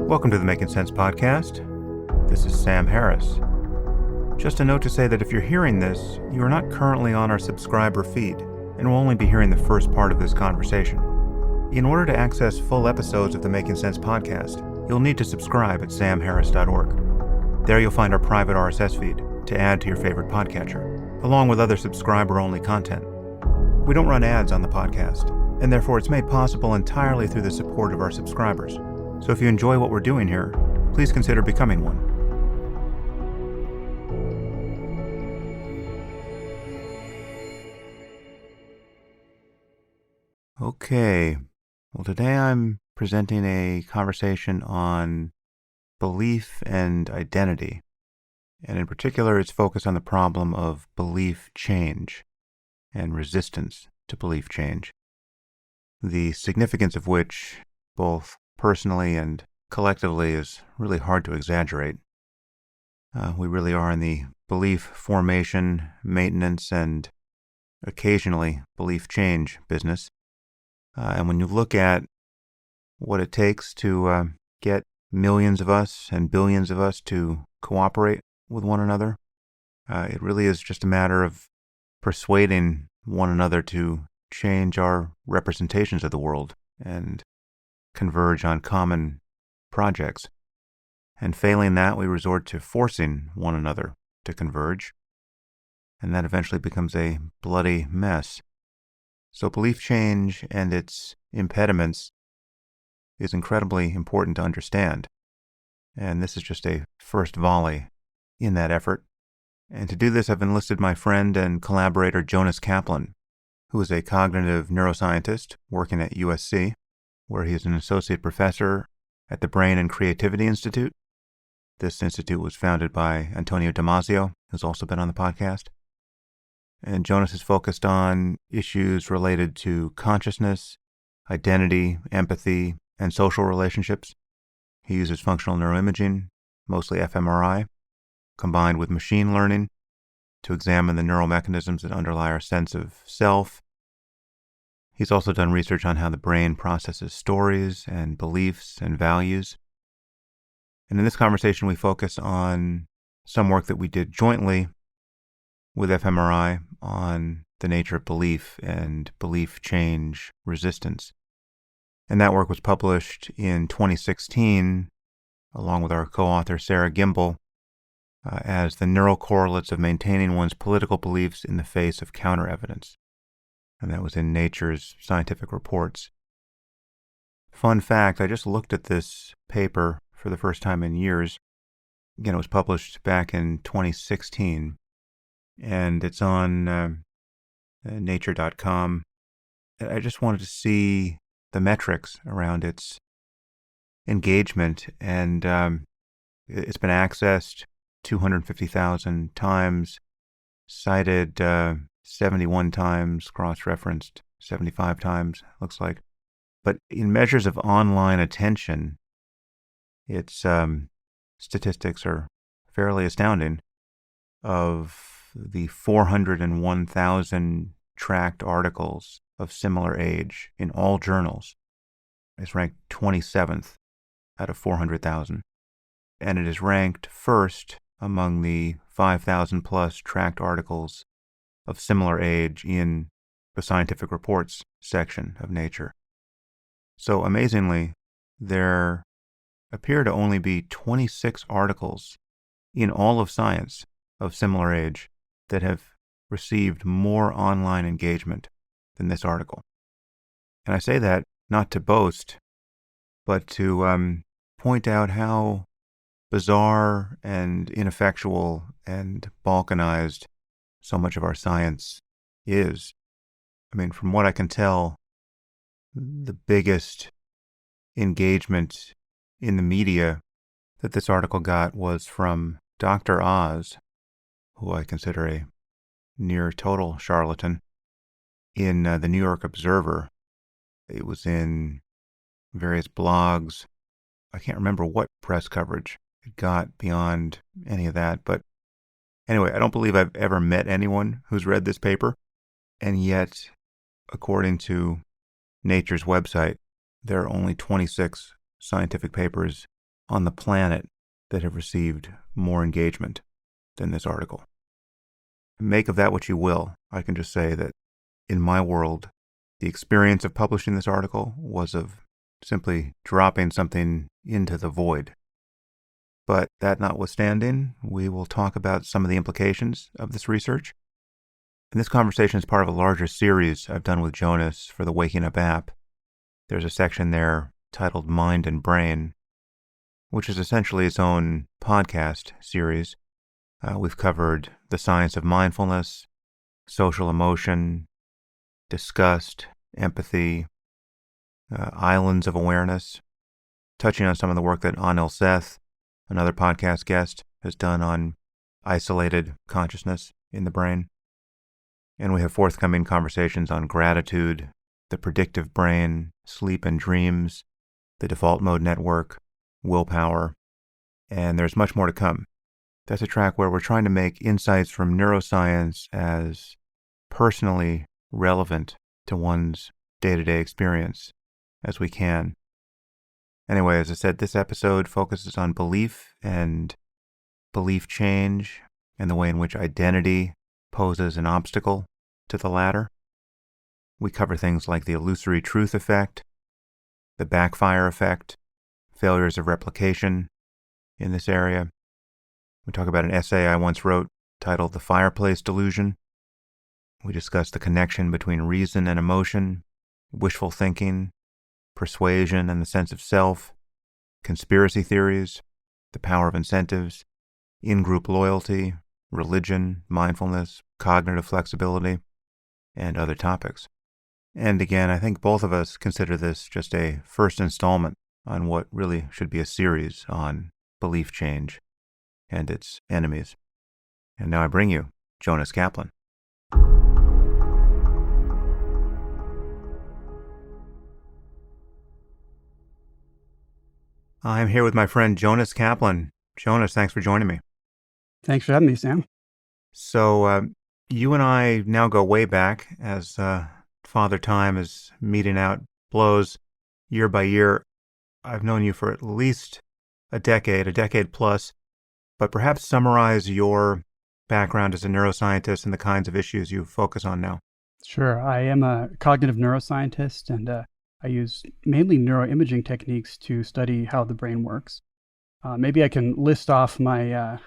Welcome to the Making Sense podcast. This is Sam Harris. Just a note to say that if you're hearing this, you are not currently on our subscriber feed and will only be hearing the first part of this conversation. In order to access full episodes of the Making Sense podcast, you'll need to subscribe at samharris.org. There you'll find our private RSS feed to add to your favorite podcatcher, along with other subscriber-only content. We don't run ads on the podcast, and therefore it's made possible entirely through the support of our subscribers. So if you enjoy what we're doing here, please consider becoming one. Okay, well today I'm presenting a conversation on belief and identity. And in particular, it's focused on the problem of belief change and resistance to belief change. The significance of which, both personally and collectively, is really hard to exaggerate. We really are in the belief formation, maintenance, and occasionally belief change business. And when you look at what it takes to get millions of us and billions of us to cooperate with one another, it really is just a matter of persuading one another to change our representations of the world and converge on common projects. And failing that, we resort to forcing one another to converge, and that eventually becomes a bloody mess. So belief change and its impediments is incredibly important to understand, and this is just a first volley in that effort. And to do this, I've enlisted my friend and collaborator Jonas Kaplan, who is a cognitive neuroscientist working at USC, where he is an associate professor at the Brain and Creativity Institute. This institute was founded by Antonio Damasio, who's also been on the podcast. And Jonas is focused on issues related to consciousness, identity, empathy, and social relationships. He uses functional neuroimaging, mostly fMRI, combined with machine learning to examine the neural mechanisms that underlie our sense of self. He's also done research on how the brain processes stories and beliefs and values. And in this conversation, we focus on some work that we did jointly with fMRI on the nature of belief and belief change resistance. And that work was published in 2016, along with our co-author Sarah Gimbel, as the neural correlates of maintaining one's political beliefs in the face of counter-evidence. And that was in Nature's Scientific Reports. Fun fact, I just looked at this paper for the first time in years. Again, it was published back in 2016, and it's on nature.com. I just wanted to see the metrics around its engagement, and it's been accessed 250,000 times, cited 71 times, cross-referenced 75 times, looks like. But in measures of online attention, its statistics are fairly astounding. Of the 401,000 tracked articles of similar age in all journals, it's ranked 27th out of 400,000. And it is ranked first among the 5,000 plus tracked articles of similar age in the Scientific Reports section of Nature. So amazingly, there appear to only be 26 articles in all of science of similar age that have received more online engagement than this article. And I say that not to boast, but to point out how bizarre and ineffectual and balkanized so much of our science is. I mean, from what I can tell, the biggest engagement in the media that this article got was from Dr. Oz, who I consider a near total charlatan, in the New York Observer. It was in various blogs. I can't remember what press coverage it got beyond any of that, but anyway, I don't believe I've ever met anyone who's read this paper, and yet, according to Nature's website, there are only 26 scientific papers on the planet that have received more engagement than this article. Make of that what you will. I can just say that in my world, the experience of publishing this article was of simply dropping something into the void. But that notwithstanding, we will talk about some of the implications of this research. And this conversation is part of a larger series I've done with Jonass for the Waking Up app. There's a section there titled Mind and Brain, which is essentially its own podcast series. We've covered the science of mindfulness, social emotion, disgust, empathy, islands of awareness, touching on some of the work that Anil Seth, another podcast guest, has done on isolated consciousness in the brain. And we have forthcoming conversations on gratitude, the predictive brain, sleep and dreams, the default mode network, willpower, and there's much more to come. That's a track where we're trying to make insights from neuroscience as personally relevant to one's day-to-day experience as we can. Anyway, as I said, this episode focuses on belief and belief change and the way in which identity poses an obstacle to the latter. We cover things like the illusory truth effect, the backfire effect, failures of replication in this area. We talk about an essay I once wrote titled The Fireplace Delusion. We discuss the connection between reason and emotion, wishful thinking, persuasion and the sense of self, conspiracy theories, the power of incentives, in-group loyalty, religion, mindfulness, cognitive flexibility, and other topics. And again, I think both of us consider this just a first installment on what really should be a series on belief change and its enemies. And now I bring you Jonas Kaplan. I'm here with my friend Jonas Kaplan. Jonas, thanks for joining me. Thanks for having me, Sam. So you and I now go way back as Father Time is meting out blows year by year. I've known you for at least a decade plus, but perhaps summarize your background as a neuroscientist and the kinds of issues you focus on now. Sure. I am a cognitive neuroscientist, and I use mainly neuroimaging techniques to study how the brain works. Maybe I can list off my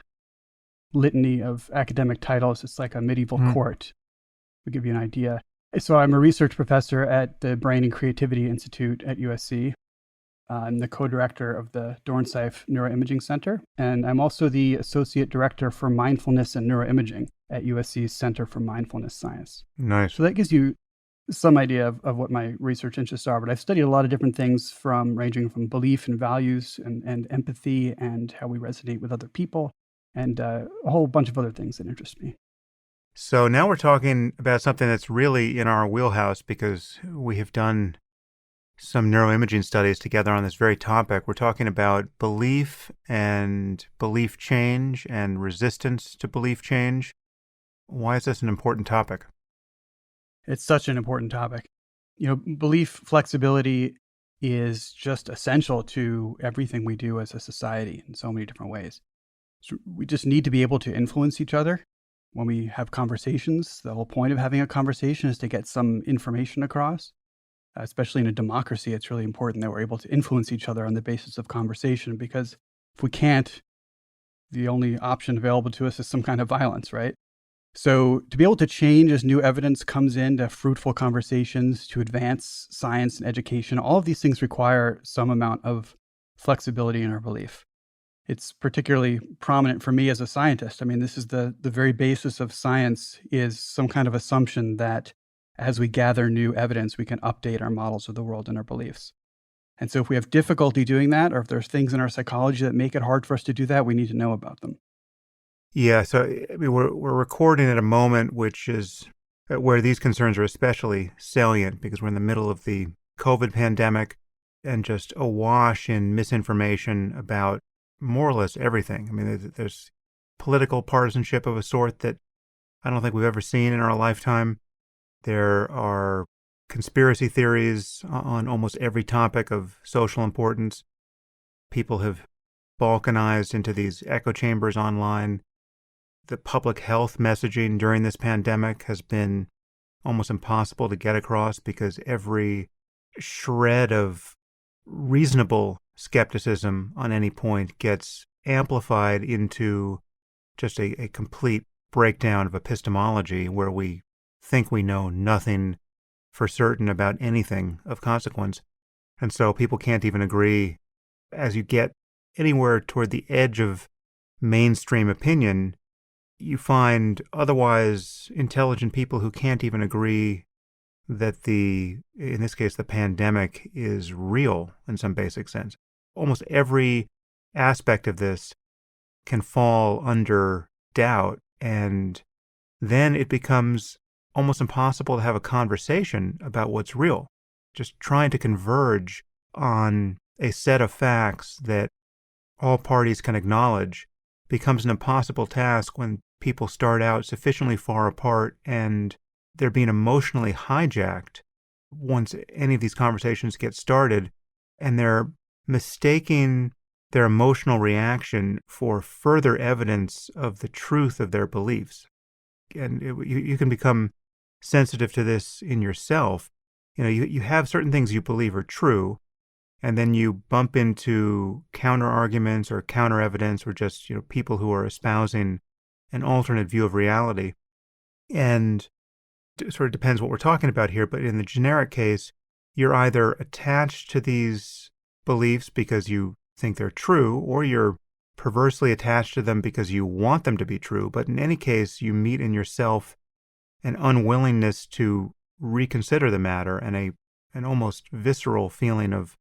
litany of academic titles. It's like a medieval court, to give you an idea. So I'm a research professor at the Brain and Creativity Institute at USC. I'm the co-director of the Dornsife Neuroimaging Center, and I'm also the associate director for mindfulness and neuroimaging at USC's Center for Mindfulness Science. Nice. So that gives you some idea of what my research interests are, but I've studied a lot of different things ranging from belief and values and empathy and how we resonate with other people and a whole bunch of other things that interest me. So now we're talking about something that's really in our wheelhouse because we have done some neuroimaging studies together on this very topic. We're talking about belief and belief change and resistance to belief change. Why is this an important topic? It's such an important topic. Belief flexibility is just essential to everything we do as a society in so many different ways. So we just need to be able to influence each other when we have conversations. The whole point of having a conversation is to get some information across. Especially in a democracy, it's really important that we're able to influence each other on the basis of conversation, because if we can't, the only option available to us is some kind of violence, right? So to be able to change as new evidence comes into fruitful conversations, to advance science and education, all of these things require some amount of flexibility in our belief. It's particularly prominent for me as a scientist. I mean, this is the very basis of science, is some kind of assumption that as we gather new evidence, we can update our models of the world and our beliefs. And so if we have difficulty doing that, or if there's things in our psychology that make it hard for us to do that, we need to know about them. Yeah, so we're recording at a moment which is where these concerns are especially salient, because we're in the middle of the COVID pandemic and just awash in misinformation about more or less everything. I mean, there's political partisanship of a sort that I don't think we've ever seen in our lifetime. There are conspiracy theories on almost every topic of social importance. People have balkanized into these echo chambers online. The public health messaging during this pandemic has been almost impossible to get across because every shred of reasonable skepticism on any point gets amplified into just a complete breakdown of epistemology where we think we know nothing for certain about anything of consequence. And so people can't even agree. As you get anywhere toward the edge of mainstream opinion, you find otherwise intelligent people who can't even agree that in this case, the pandemic is real in some basic sense. Almost every aspect of this can fall under doubt, and then it becomes almost impossible to have a conversation about what's real. Just trying to converge on a set of facts that all parties can acknowledge becomes an impossible task when people start out sufficiently far apart and they're being emotionally hijacked once any of these conversations get started, and they're mistaking their emotional reaction for further evidence of the truth of their beliefs. And you can become sensitive to this in yourself. You have certain things you believe are true, and then you bump into counter arguments or counter evidence or just people who are espousing an alternate view of reality. And it sort of depends what we're talking about here, but in the generic case, you're either attached to these beliefs because you think they're true, or you're perversely attached to them because you want them to be true. But in any case, you meet in yourself an unwillingness to reconsider the matter and an almost visceral feeling of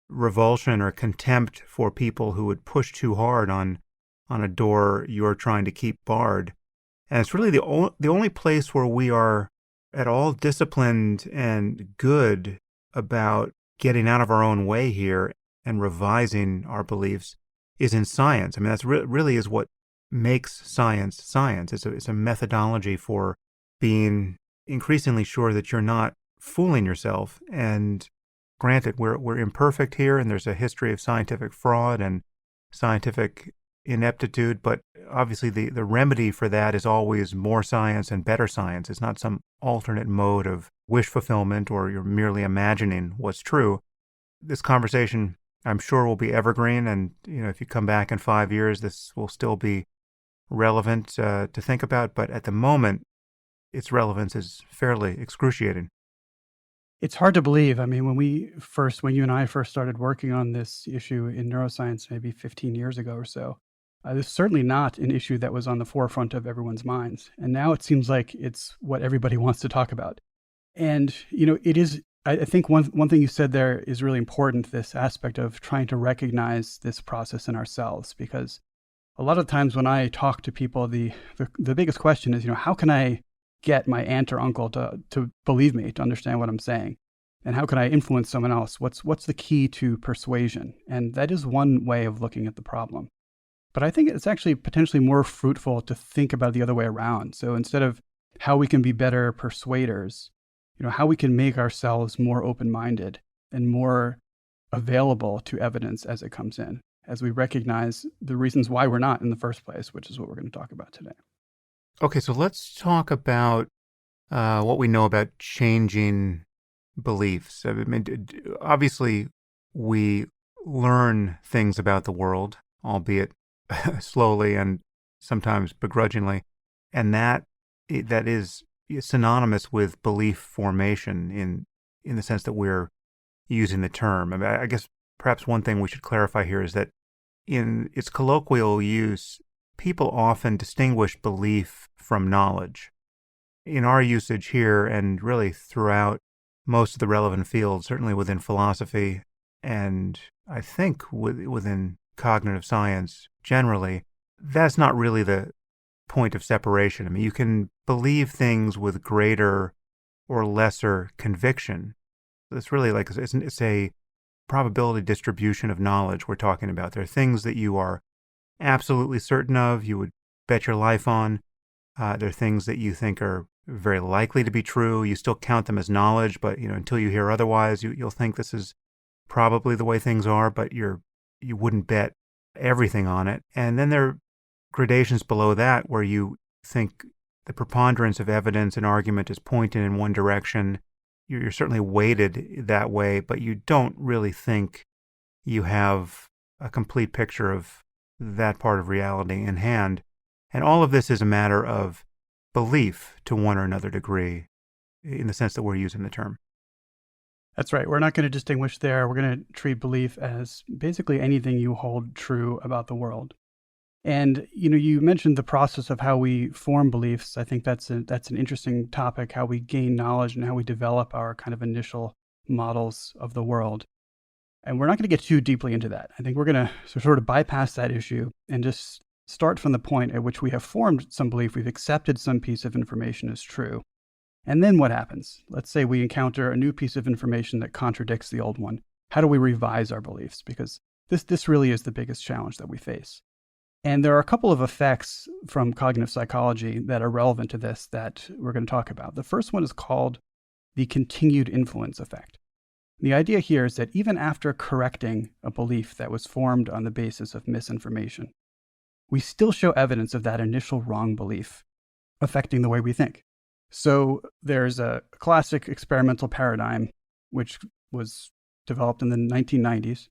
revulsion or contempt for people who would push too hard on a door you're trying to keep barred. And it's really the only place where we are at all disciplined and good about getting out of our own way here and revising our beliefs is in science. I mean, that's really is what makes science science. It's a methodology for being increasingly sure that you're not fooling yourself. And granted, we're imperfect here, and there's a history of scientific fraud and scientific ineptitude, but obviously the remedy for that is always more science and better science. It's not some alternate mode of wish fulfillment or you're merely imagining what's true. This conversation, I'm sure, will be evergreen, and if you come back in 5 years, this will still be relevant to think about, but at the moment, its relevance is fairly excruciating. It's hard to believe. I mean, when you and I first started working on this issue in neuroscience, maybe 15 years ago or so, this is certainly not an issue that was on the forefront of everyone's minds. And now it seems like it's what everybody wants to talk about. And, it is, I think one thing you said there is really important, this aspect of trying to recognize this process in ourselves, because a lot of times when I talk to people, the biggest question is, how can I get my aunt or uncle to believe me, to understand what I'm saying? And how can I influence someone else? What's the key to persuasion? And that is one way of looking at the problem. But I think it's actually potentially more fruitful to think about the other way around. So instead of how we can be better persuaders, how we can make ourselves more open-minded and more available to evidence as it comes in, as we recognize the reasons why we're not in the first place, which is what we're going to talk about today. Okay, so let's talk about what we know about changing beliefs. I mean, obviously, we learn things about the world, albeit slowly and sometimes begrudgingly, and that is synonymous with belief formation in the sense that we're using the term. I mean, I guess perhaps one thing we should clarify here is that in its colloquial use, people often distinguish belief from knowledge. In our usage here, and really throughout most of the relevant fields, certainly within philosophy, and I think within cognitive science generally, that's not really the point of separation. I mean, you can believe things with greater or lesser conviction. It's really like it's a probability distribution of knowledge we're talking about. There are things that you are absolutely certain of, you would bet your life on. There are things that you think are very likely to be true. You still count them as knowledge, but until you hear otherwise, you'll think this is probably the way things are, but you wouldn't bet everything on it. And then there are gradations below that where you think the preponderance of evidence and argument is pointing in one direction. You're certainly weighted that way, but you don't really think you have a complete picture of that part of reality in hand. And all of this is a matter of belief to one or another degree, in the sense that we're using the term. That's right. We're not going to distinguish there. We're going to treat belief as basically anything you hold true about the world. And, you mentioned the process of how we form beliefs. I think that's an interesting topic, how we gain knowledge and how we develop our kind of initial models of the world. And we're not going to get too deeply into that. I think we're going to sort of bypass that issue and just start from the point at which we have formed some belief, we've accepted some piece of information as true. And then what happens? Let's say we encounter a new piece of information that contradicts the old one. How do we revise our beliefs? Because this really is the biggest challenge that we face. And there are a couple of effects from cognitive psychology that are relevant to this that we're going to talk about. The first one is called the continued influence effect. The idea here is that even after correcting a belief that was formed on the basis of misinformation, we still show evidence of that initial wrong belief affecting the way we think. So there's a classic experimental paradigm, which was developed in the 1990s,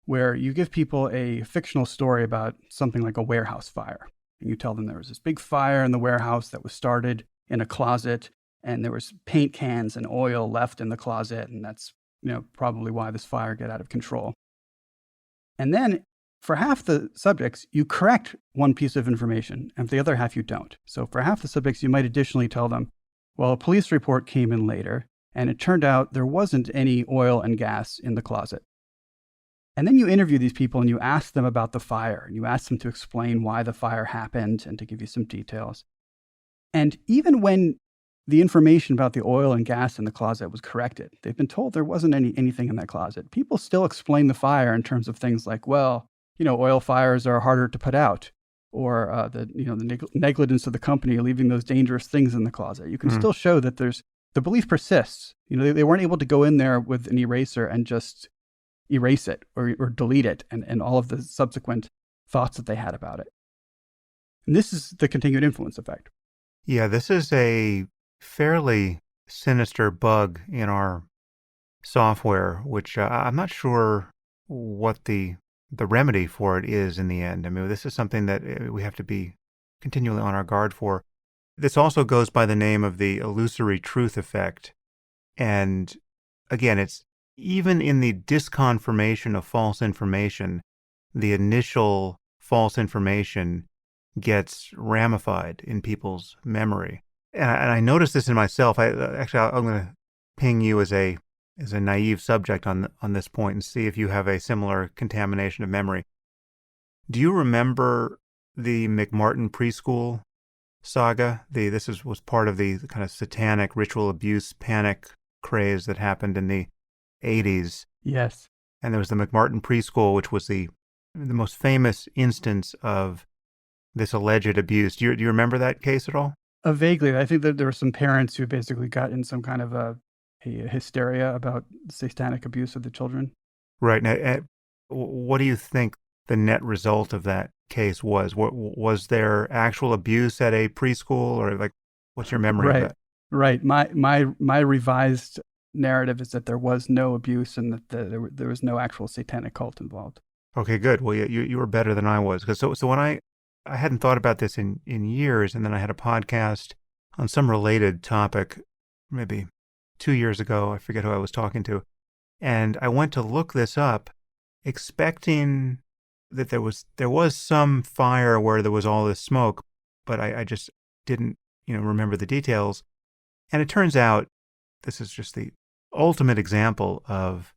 where you give people a fictional story about something like a warehouse fire. And you tell them there was this big fire in the warehouse that was started in a closet, and there was paint cans and oil left in the closet, and that's probably why this fire got out of control. And then for half the subjects, you correct one piece of information, and for the other half, you don't. So for half the subjects, you might additionally tell them, well, a police report came in later, and it turned out there wasn't any oil and gas in the closet. And then you interview these people and you ask them about the fire, and you ask them to explain why the fire happened and to give you some details. And even when the information about the oil and gas in the closet was corrected, they've been told there wasn't anything in that closet, people still explain the fire in terms of things like, well, oil fires are harder to put out, or the negligence of the company leaving those dangerous things in the closet. You can still show that the belief persists. They weren't able to go in there with an eraser and just erase it or delete it and all of the subsequent thoughts that they had about it. And this is the continued influence effect. Yeah, this is a fairly sinister bug in our software, which I'm not sure what the remedy for it is in the end. I mean, this is something that we have to be continually on our guard for. This also goes by the name of the illusory truth effect. And again, it's even in the disconfirmation of false information, the initial false information gets ramified in people's memory. And I noticed this in myself. I'm going to ping you as a naive subject on this point and see if you have a similar contamination of memory. Do you remember the McMartin preschool saga? This was part of the kind of satanic ritual abuse panic craze that happened in the 80s. Yes. And there was the McMartin preschool, which was the most famous instance of this alleged abuse. Do you remember that case at all? Vaguely. I think that there were some parents who basically got in some kind of a hysteria about satanic abuse of the children. Right. Now, what do you think the net result of that case was? Was there actual abuse at a preschool, or what's your memory of that? Right. My revised narrative is that there was no abuse and that there was no actual satanic cult involved. Okay, good. Well, you were better than I was. So when I hadn't thought about this in years, and then I had a podcast on some related topic, maybe 2 years ago. I forget who I was talking to. And I went to look this up, expecting that there was some fire where there was all this smoke, but I just didn't, remember the details. And it turns out this is just the ultimate example of,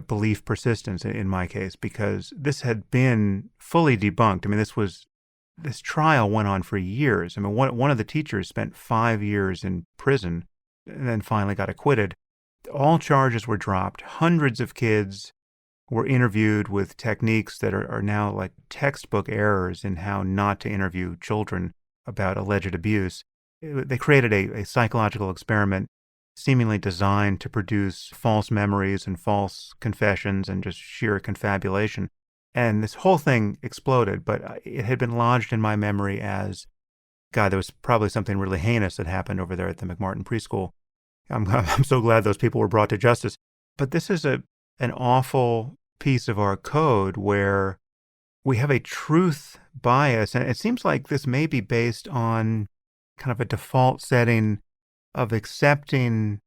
belief persistence in my case, because this had been fully debunked. I mean, this trial went on for years. I mean, one of the teachers spent 5 years in prison and then finally got acquitted. All charges were dropped. Hundreds of kids were interviewed with techniques that are now like textbook errors in how not to interview children about alleged abuse. They created a psychological experiment seemingly designed to produce false memories and false confessions and just sheer confabulation. And this whole thing exploded, but it had been lodged in my memory as, God, there was probably something really heinous that happened over there at the McMartin preschool. I'm so glad those people were brought to justice. But this is an awful piece of our code where we have a truth bias, and it seems like this may be based on kind of a default setting of accepting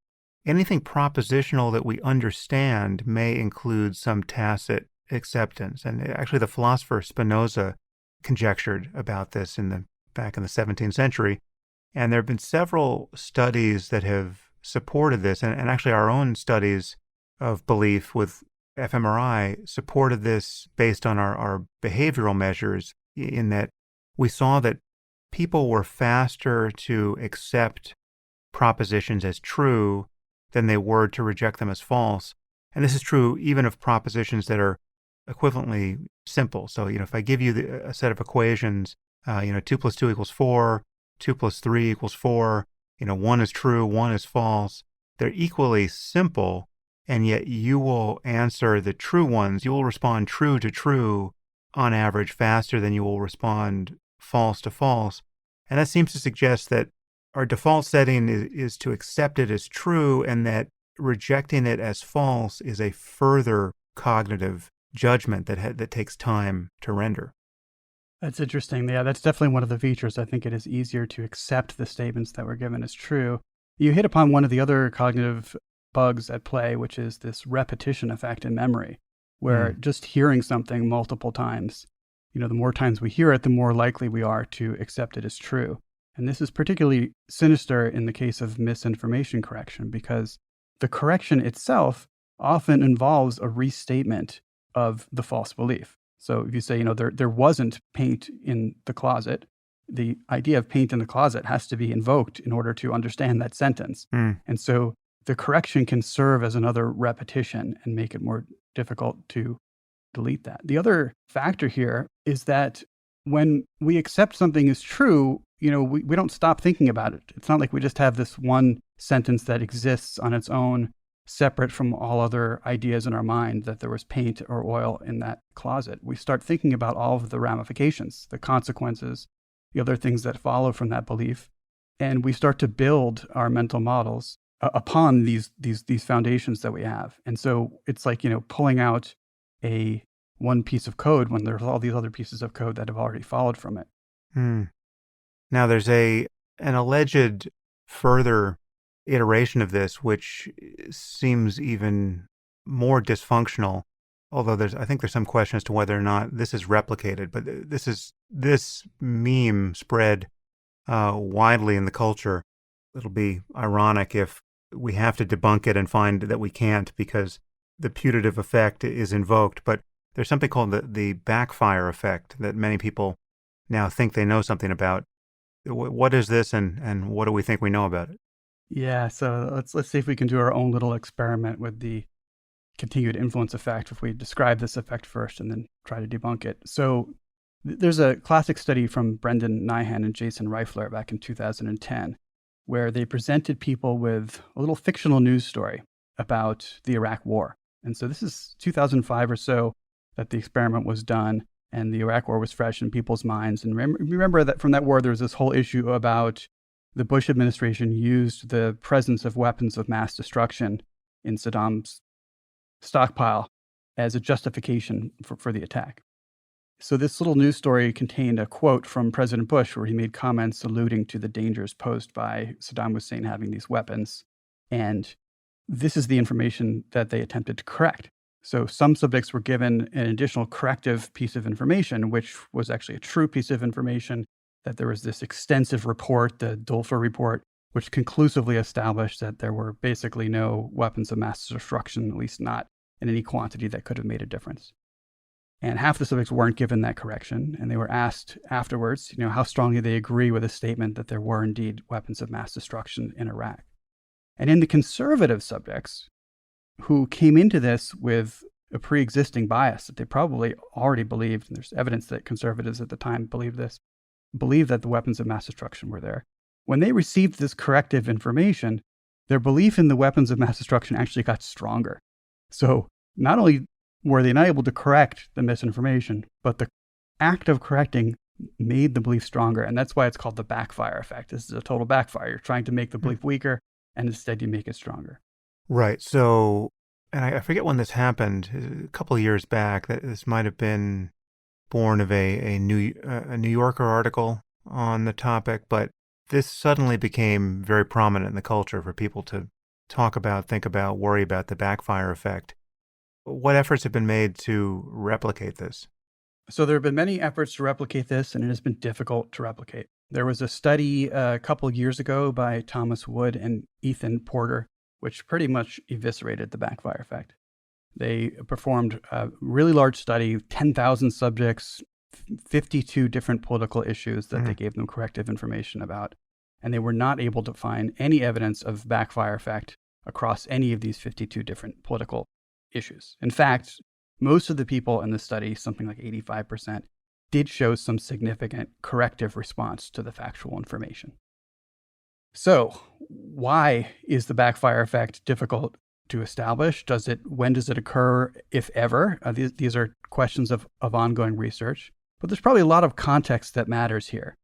anything propositional that we understand may include some tacit acceptance. And actually, the philosopher Spinoza conjectured about this back in the 17th century. And there have been several studies that have supported this, and actually our own studies of belief with fMRI supported this based on our behavioral measures, in that we saw that people were faster to accept propositions as true than they were to reject them as false. And this is true even of propositions that are equivalently simple. So, if I give you a set of equations, 2 plus 2 equals 4, 2 plus 3 equals 4, 1 is true, 1 is false. They're equally simple, and yet you will answer the true ones. You will respond true to true on average faster than you will respond false to false. And that seems to suggest that our default setting is to accept it as true, and that rejecting it as false is a further cognitive judgment that takes time to render. That's interesting. Yeah, that's definitely one of the features. I think it is easier to accept the statements that were given as true. You hit upon one of the other cognitive bugs at play, which is this repetition effect in memory, where just hearing something multiple times, the more times we hear it, the more likely we are to accept it as true. And this is particularly sinister in the case of misinformation correction, because the correction itself often involves a restatement of the false belief. So if you say, there wasn't paint in the closet, the idea of paint in the closet has to be invoked in order to understand that sentence. And so the correction can serve as another repetition and make it more difficult to delete that. The other factor here is that when we accept something as true, we don't stop thinking about it. It's not like we just have this one sentence that exists on its own, separate from all other ideas in our mind that there was paint or oil in that closet. We start thinking about all of the ramifications, the consequences, the other things that follow from that belief. And we start to build our mental models upon these foundations that we have. And so it's like, pulling out one piece of code when there's all these other pieces of code that have already followed from it. Now there's an alleged further iteration of this, which seems even more dysfunctional, although I think there's some question as to whether or not this is replicated. But this meme spread widely in the culture. It'll be ironic if we have to debunk it and find that we can't because the putative effect is invoked. But there's something called the backfire effect that many people now think they know something about. What is this, and what do we think we know about it? Yeah, so let's see if we can do our own little experiment with the continued influence effect if we describe this effect first and then try to debunk it. So there's a classic study from Brendan Nyhan and Jason Reifler back in 2010 where they presented people with a little fictional news story about the Iraq War. And so this is 2005 or so that the experiment was done, and the Iraq War was fresh in people's minds. And remember that from that war, there was this whole issue about the Bush administration used the presence of weapons of mass destruction in Saddam's stockpile as a justification for the attack. So this little news story contained a quote from President Bush where he made comments alluding to the dangers posed by Saddam Hussein having these weapons. And this is the information that they attempted to correct. So some subjects were given an additional corrective piece of information, which was actually a true piece of information, that there was this extensive report, the Dulfer report, which conclusively established that there were basically no weapons of mass destruction, at least not in any quantity that could have made a difference. And half the subjects weren't given that correction, and they were asked afterwards, how strongly they agree with the statement that there were indeed weapons of mass destruction in Iraq. And in the conservative subjects, who came into this with a pre-existing bias that they probably already believed, and there's evidence that conservatives at the time believed that the weapons of mass destruction were there. When they received this corrective information, their belief in the weapons of mass destruction actually got stronger. So not only were they not able to correct the misinformation, but the act of correcting made the belief stronger. And that's why it's called the backfire effect. This is a total backfire. You're trying to make the belief weaker, and instead you make it stronger. Right. So, and I forget when this happened, a couple of years back, that this might have been born of a New Yorker article on the topic, but this suddenly became very prominent in the culture for people to talk about, think about, worry about the backfire effect. What efforts have been made to replicate this? So there have been many efforts to replicate this, and it has been difficult to replicate. There was a study a couple of years ago by Thomas Wood and Ethan Porter, which pretty much eviscerated the backfire effect. They performed a really large study, 10,000 subjects, 52 different political issues that they gave them corrective information about. And they were not able to find any evidence of backfire effect across any of these 52 different political issues. In fact, most of the people in the study, something like 85%, did show some significant corrective response to the factual information. So, why is the backfire effect difficult to establish? When does it occur, if ever? These are questions of ongoing research. But there's probably a lot of context that matters here.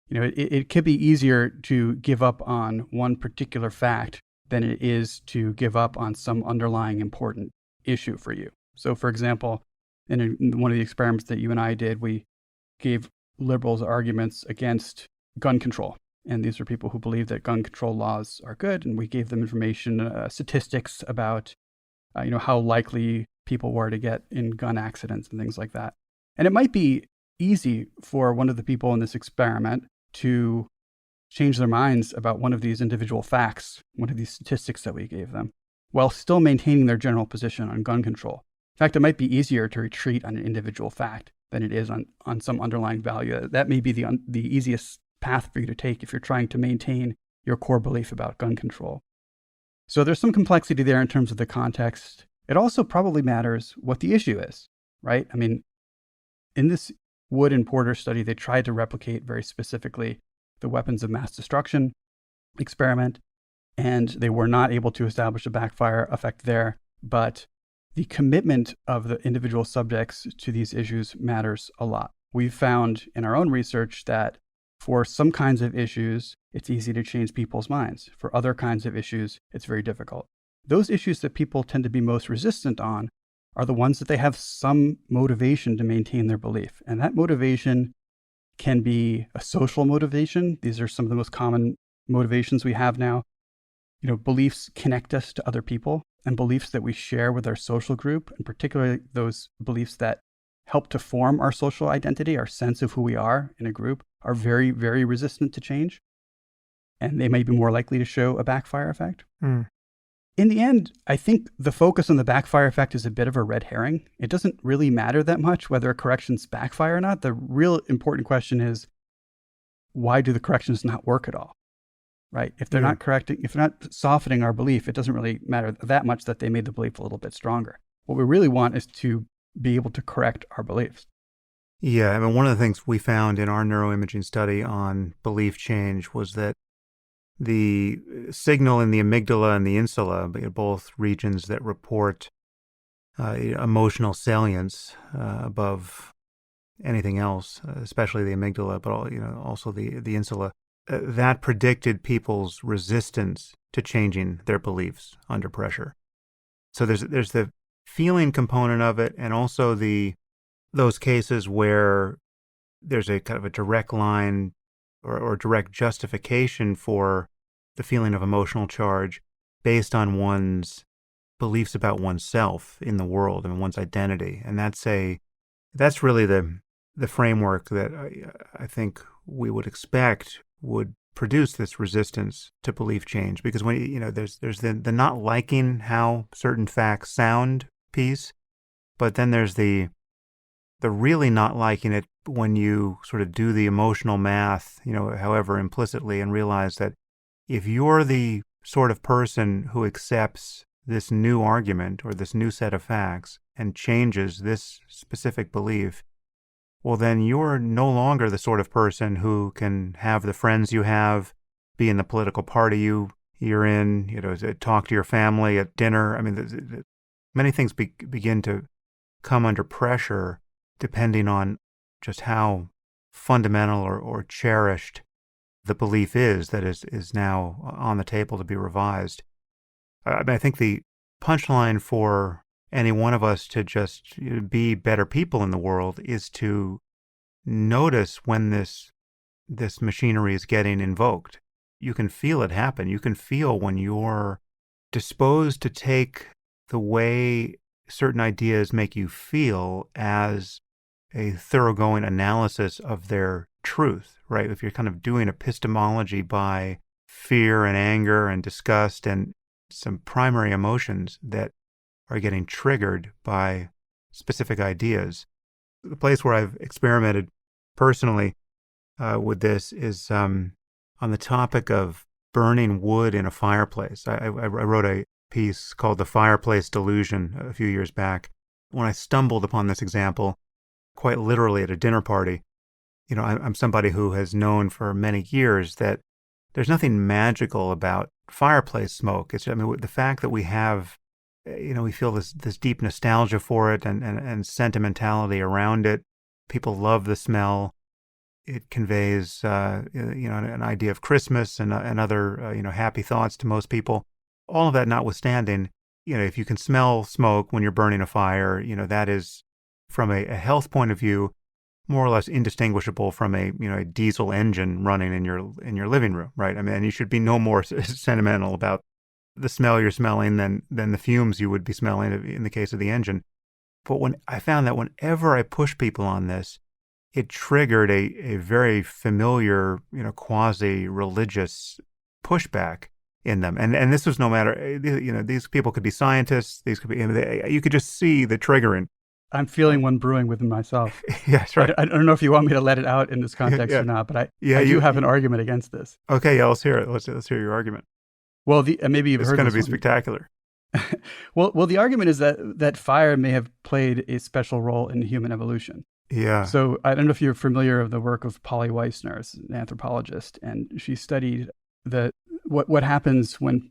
It could be easier to give up on one particular fact than it is to give up on some underlying important issue for you. So, for example, in one of the experiments that you and I did, we gave liberals arguments against gun control. And these are people who believe that gun control laws are good. And we gave them information, statistics about, how likely people were to get in gun accidents and things like that. And it might be easy for one of the people in this experiment to change their minds about one of these individual facts, one of these statistics that we gave them, while still maintaining their general position on gun control. In fact, it might be easier to retreat on an individual fact than it is on some underlying value. That may be the easiest path for you to take if you're trying to maintain your core belief about gun control. So there's some complexity there in terms of the context. It also probably matters what the issue is, right? I mean, in this Wood and Porter study, they tried to replicate very specifically the weapons of mass destruction experiment, and they were not able to establish a backfire effect there. But the commitment of the individual subjects to these issues matters a lot. We've found in our own research that for some kinds of issues, it's easy to change people's minds. For other kinds of issues, it's very difficult. Those issues that people tend to be most resistant on are the ones that they have some motivation to maintain their belief. And that motivation can be a social motivation. These are some of the most common motivations we have now. Beliefs connect us to other people, and beliefs that we share with our social group, and particularly those beliefs that help to form our social identity, our sense of who we are in a group, are very, very resistant to change. And they may be more likely to show a backfire effect. In the end, I think the focus on the backfire effect is a bit of a red herring. It doesn't really matter that much whether corrections backfire or not. The real important question is, why do the corrections not work at all? Right? If they're not correcting, if they're not softening our belief, it doesn't really matter that much that they made the belief a little bit stronger. What we really want is to be able to correct our beliefs. Yeah, I mean, one of the things we found in our neuroimaging study on belief change was that the signal in the amygdala and the insula, both regions that report emotional salience above anything else, especially the amygdala, but also the insula, that predicted people's resistance to changing their beliefs under pressure. So there's the feeling component of it, and also those cases where there's a kind of a direct line or direct justification for the feeling of emotional charge based on one's beliefs about oneself in the world and one's identity. And that's really the framework that I think we would expect would produce this resistance to belief change. Because when there's the not liking how certain facts sound piece, but then there's the really not liking it when you sort of do the emotional math, however implicitly, and realize that if you're the sort of person who accepts this new argument or this new set of facts and changes this specific belief, well, then you're no longer the sort of person who can have the friends you have, be in the political party you're in, talk to your family at dinner. I mean, many things begin to come under pressure depending on just how fundamental or cherished the belief is that is now on the table to be revised. I mean, I think the punchline for any one of us to just be better people in the world is to notice when this machinery is getting invoked. You can feel it happen. You can feel when you're disposed to take the way certain ideas make you feel as a thoroughgoing analysis of their truth, right? If you're kind of doing epistemology by fear and anger and disgust and some primary emotions that are getting triggered by specific ideas. The place where I've experimented personally with this is on the topic of burning wood in a fireplace. I wrote a piece called The Fireplace Delusion a few years back. When I stumbled upon this example, quite literally at a dinner party, I'm somebody who has known for many years that there's nothing magical about fireplace smoke. The fact that we have, we feel this deep nostalgia for it and sentimentality around it. People love the smell. It conveys, an idea of Christmas and other, happy thoughts to most people. All of that notwithstanding, if you can smell smoke when you're burning a fire, that is, from a health point of view, more or less indistinguishable from a diesel engine running in your living room, right? I mean, and you should be no more sentimental about the smell you're smelling than the fumes you would be smelling in the case of the engine. But when I found that whenever I push people on this, it triggered a very familiar, quasi-religious pushback in them. And this was no matter, these people could be scientists, these could be, you could just see the triggering. I'm feeling one brewing within myself. Yes, right. I don't know if you want me to let it out in this context or not, but I do have an argument against this. Okay, yeah, let's hear it. Let's hear your argument. Well, maybe you've heard this. It's going to be spectacular. Well, the argument is that fire may have played a special role in human evolution. Yeah. So I don't know if you're familiar with the work of Polly Weissner, an anthropologist, and she studied what happens when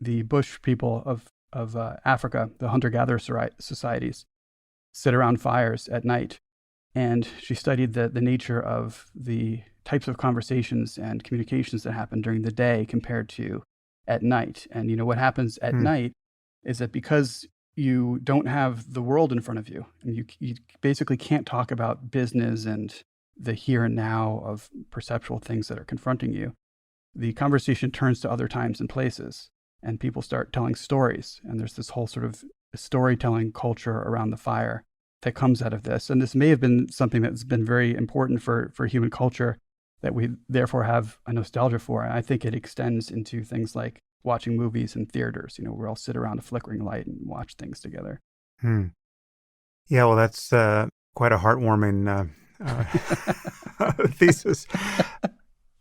the bush people of Africa, the hunter-gatherer societies, sit around fires at night. And she studied the nature of the types of conversations and communications that happen during the day compared to at night. And what happens at night is that because you don't have the world in front of you, and you basically can't talk about business and the here and now of perceptual things that are confronting you, the conversation turns to other times and places, and people start telling stories. And there's this whole sort of storytelling culture around the fire that comes out of this. And this may have been something that's been very important for human culture that we therefore have a nostalgia for. And I think it extends into things like watching movies in theaters. We all sit around a flickering light and watch things together. Yeah, well, that's quite a heartwarming thesis.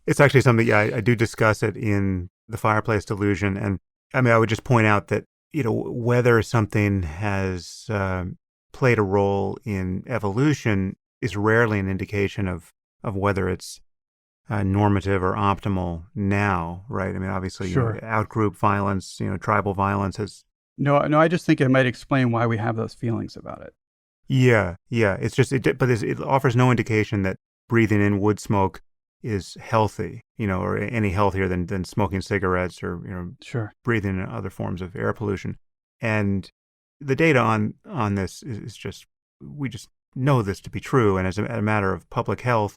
It's actually something, I do discuss it in The Fireplace Delusion. And I would just point out that, whether something has played a role in evolution is rarely an indication of whether it's normative or optimal now, right? Obviously, sure. Out-group violence, tribal violence has... No, I just think it might explain why we have those feelings about it. Yeah. It's just, but it offers no indication that breathing in wood smoke is healthy, or any healthier than smoking cigarettes or, sure, breathing in other forms of air pollution. And the data on this is just, we just know this to be true. And as a matter of public health,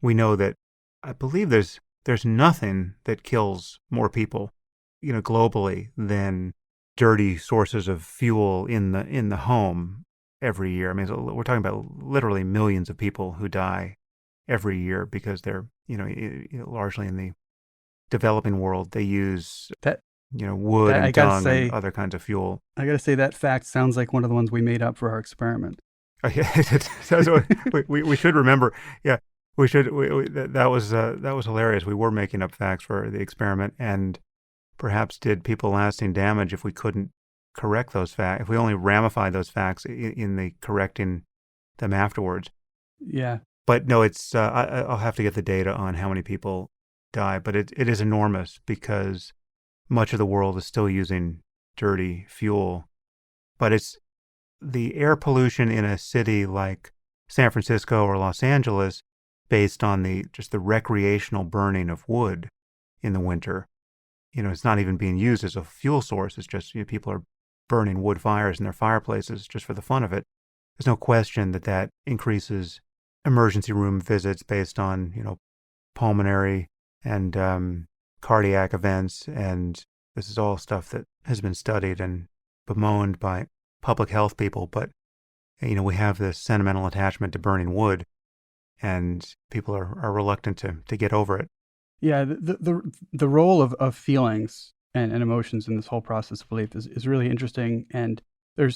we know that I believe there's nothing that kills more people, globally than dirty sources of fuel in the home every year. We're talking about literally millions of people who die every year because they're, largely in the developing world, they use wood and dung and other kinds of fuel. I got to say that fact sounds like one of the ones we made up for our experiment. We should remember. Yeah, we should. That was hilarious. We were making up facts for the experiment, and perhaps did people lasting damage if we couldn't correct those facts. If we only ramified those facts in the correcting them afterwards. Yeah. But no, it's I'll have to get the data on how many people die, but it is enormous because much of the world is still using dirty fuel. But it's the air pollution in a city like San Francisco or Los Angeles, based on just the recreational burning of wood in the winter, it's not even being used as a fuel source. It's just people are burning wood fires in their fireplaces just for the fun of it. There's no question that increases emergency room visits based on, pulmonary and cardiac events. And this is all stuff that has been studied and bemoaned by public health people. But, we have this sentimental attachment to burning wood, and people are reluctant to get over it. Yeah, the role of feelings and emotions in this whole process of belief is really interesting, and there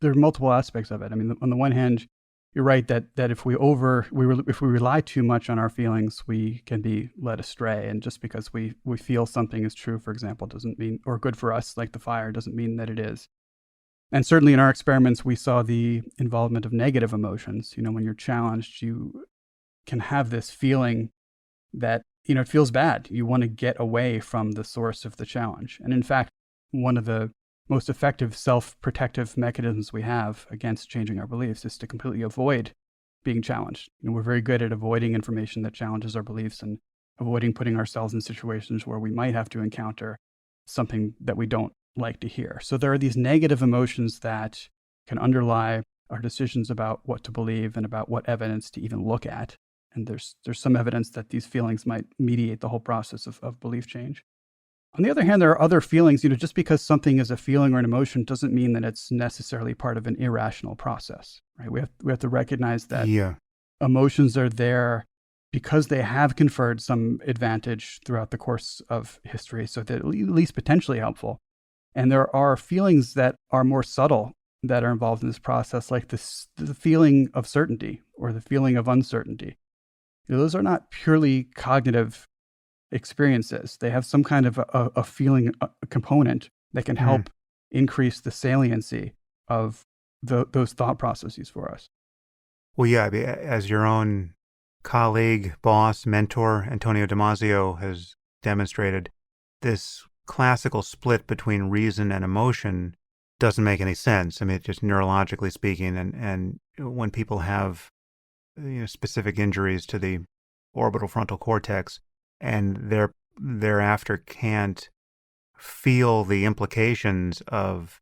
are multiple aspects of it. I mean, on the one hand, you're right that if we rely too much on our feelings, we can be led astray. And just because we feel something is true, for example, doesn't mean, or good for us, like the fire, doesn't mean that it is. And certainly in our experiments, we saw the involvement of negative emotions. When you're challenged, you can have this feeling that, it feels bad. You want to get away from the source of the challenge. And in fact, one of the most effective self-protective mechanisms we have against changing our beliefs is to completely avoid being challenged. We're very good at avoiding information that challenges our beliefs and avoiding putting ourselves in situations where we might have to encounter something that we don't like to hear. So there are these negative emotions that can underlie our decisions about what to believe and about what evidence to even look at. And there's some evidence that these feelings might mediate the whole process of belief change. On the other hand, there are other feelings. Just because something is a feeling or an emotion doesn't mean that it's necessarily part of an irrational process, right? We have to recognize that emotions are there because they have conferred some advantage throughout the course of history, so they're at least potentially helpful. And there are feelings that are more subtle that are involved in this process, like the feeling of certainty or the feeling of uncertainty. Those are not purely cognitive experiences. They have some kind of a feeling component that can help increase the saliency of those thought processes for us. Well, yeah, as your own colleague, boss, mentor, Antonio Damasio has demonstrated, this classical split between reason and emotion doesn't make any sense. I mean, just neurologically speaking, and when people have specific injuries to the orbital frontal cortex, and thereafter can't feel the implications of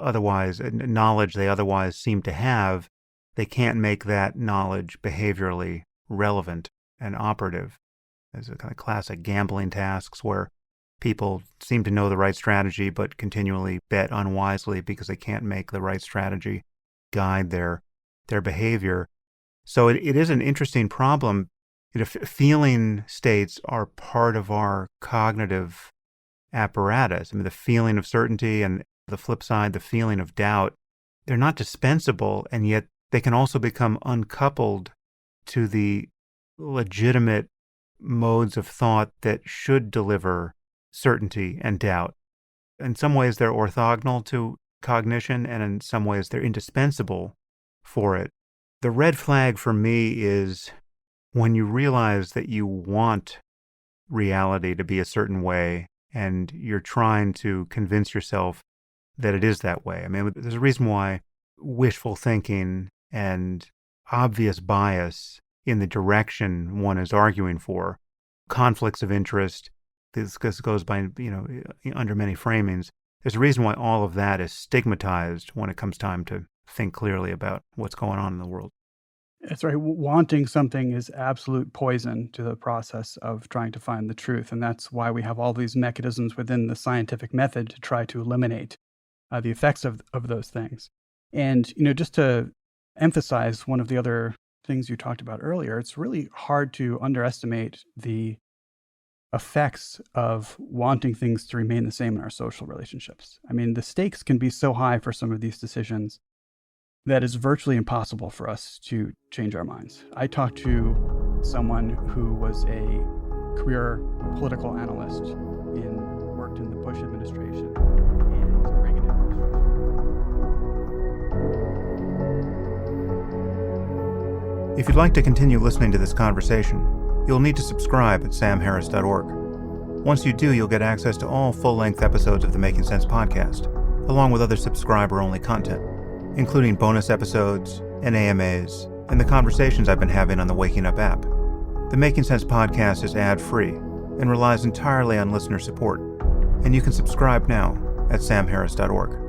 knowledge they otherwise seem to have, they can't make that knowledge behaviorally relevant and operative. There's a kind of classic gambling tasks where people seem to know the right strategy but continually bet unwisely because they can't make the right strategy guide their behavior. So it is an interesting problem. Feeling states are part of our cognitive apparatus. I mean, the feeling of certainty and the flip side, the feeling of doubt, they're not dispensable, and yet they can also become uncoupled to the legitimate modes of thought that should deliver certainty and doubt. In some ways, they're orthogonal to cognition, and in some ways, they're indispensable for it. The red flag for me is when you realize that you want reality to be a certain way and you're trying to convince yourself that it is that way. I mean, there's a reason why wishful thinking and obvious bias in the direction one is arguing for, conflicts of interest, this goes by, under many framings. There's a reason why all of that is stigmatized when it comes time to think clearly about what's going on in the world. That's right. Wanting something is absolute poison to the process of trying to find the truth. And that's why we have all these mechanisms within the scientific method to try to eliminate the effects of those things. And, just to emphasize one of the other things you talked about earlier, it's really hard to underestimate the effects of wanting things to remain the same in our social relationships. I mean, the stakes can be so high for some of these decisions that it's virtually impossible for us to change our minds. I talked to someone who was a career political analyst worked in the Bush administration and the Reagan administration. If you'd like to continue listening to this conversation, you'll need to subscribe at samharris.org. Once you do, you'll get access to all full-length episodes of the Making Sense podcast, along with other subscriber-only content. including bonus episodes and AMAs, and the conversations I've been having on the Waking Up app. The Making Sense podcast is ad-free and relies entirely on listener support, and you can subscribe now at samharris.org.